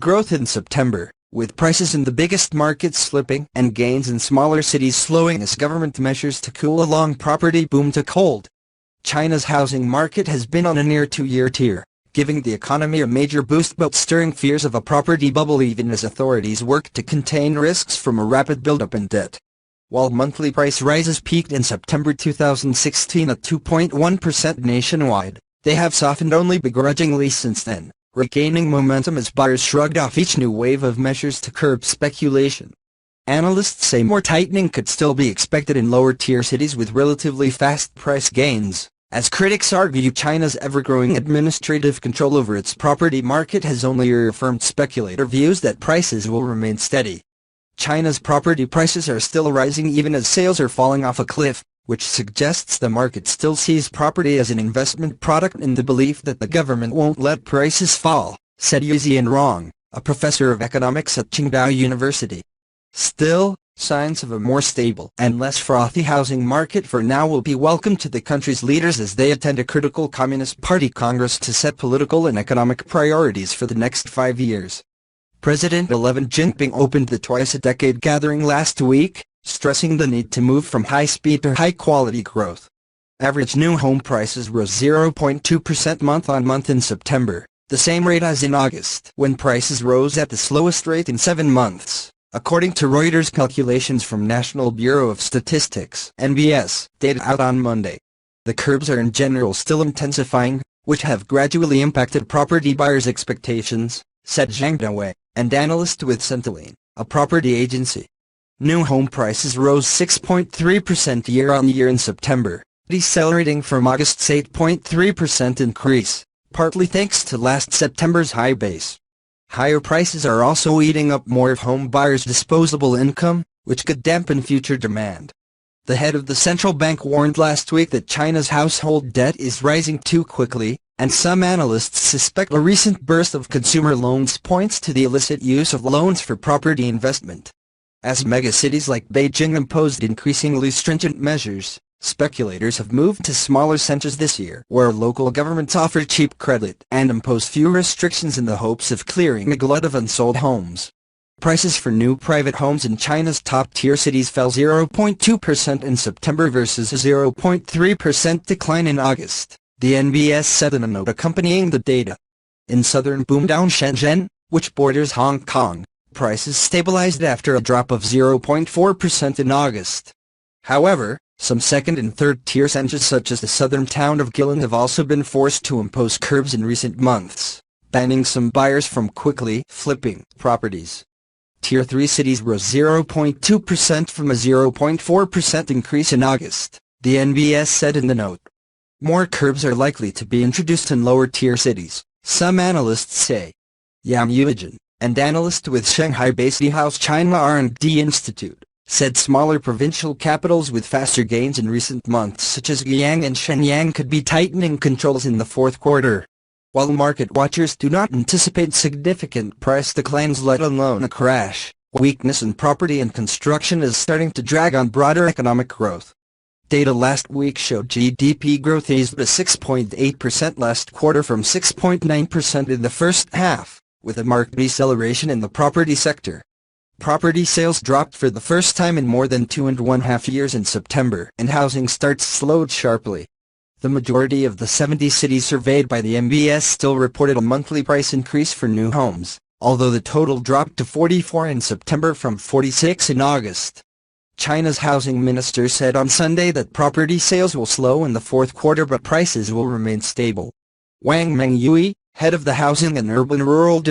growth in September, with prices in the biggest markets slipping and gains in smaller cities slowing as government measures to cool a long property boom took hold. China's housing market has been on a near two-year tear, giving the economy a major boost but stirring fears of a property bubble even as authorities work to contain risks from a rapid buildup in debt. While monthly price rises peaked in September 2016 at 2.1% nationwide, they have softened only begrudgingly since then, regaining momentum as buyers shrugged off each new wave of measures to curb speculation. Analysts say more tightening could still be expected in lower-tier cities with relatively fast price gains, as critics argue China's ever-growing administrative control over its property market has only reaffirmed speculator views that prices will remain steady. China's property prices are still rising even as sales are falling off a cliff, which suggests the market still sees property as an investment product in the belief that the government won't let prices fall, said Yuzian Rong, a professor of economics at Qingdao University. Still, signs of a more stable and less frothy housing market for now will be welcome to the country's leaders as they attend a critical Communist Party Congress to set political and economic priorities for the next 5 years. President Xi Jinping opened the twice-a-decade gathering last week, stressing the need to move from high-speed to high-quality growth. Average new home prices rose 0.2% month-on-month in September, the same rate as in August, when prices rose at the slowest rate in 7 months, according to Reuters calculations from National Bureau of Statistics (NBS) data out on Monday. The curbs are in general still intensifying, which have gradually impacted property buyers' expectations, said Zhang Dawei, an analyst with Centilene, a property agency. New home prices rose 6.3% year-on-year in September, decelerating from August's 8.3% increase, partly thanks to last September's high base. Higher prices are also eating up more of home buyers' disposable income, which could dampen future demand. The head of the central bank warned last week that China's household debt is rising too quickly, and some analysts suspect a recent burst of consumer loans points to the illicit use of loans for property investment. As megacities like Beijing imposed increasingly stringent measures, speculators have moved to smaller centers this year where local governments offer cheap credit and impose few restrictions in the hopes of clearing a glut of unsold homes. Prices for new private homes in China's top-tier cities fell 0.2% in September versus a 0.3% decline in August, the NBS said in a note accompanying the data. In southern boomtown Shenzhen, which borders Hong Kong, prices stabilized after a drop of 0.4% in August. However, some second and third-tier centers such as the southern town of Guilin have also been forced to impose curbs in recent months, banning some buyers from quickly flipping properties. Tier 3 cities rose 0.2% from a 0.4% increase in August, the NBS said in the note. More curbs are likely to be introduced in lower-tier cities, some analysts say. Yang Yuijin, an analyst with Shanghai-based House China R&D Institute, said smaller provincial capitals with faster gains in recent months such as Guiyang and Shenyang could be tightening controls in the fourth quarter. While market watchers do not anticipate significant price declines let alone a crash, weakness in property and construction is starting to drag on broader economic growth. Data last week showed GDP growth eased to 6.8% last quarter from 6.9% in the first half, with a marked deceleration in the property sector. Property sales dropped for the first time in more than 2.5 years in September, and housing starts slowed sharply. The majority of the 70 cities surveyed by the NBS still reported a monthly price increase for new homes, although the total dropped to 44 in September from 46 in August. China's housing minister said on Sunday that property sales will slow in the fourth quarter but prices will remain stable. Wang Mengyue, head of the Housing and Urban Rural Development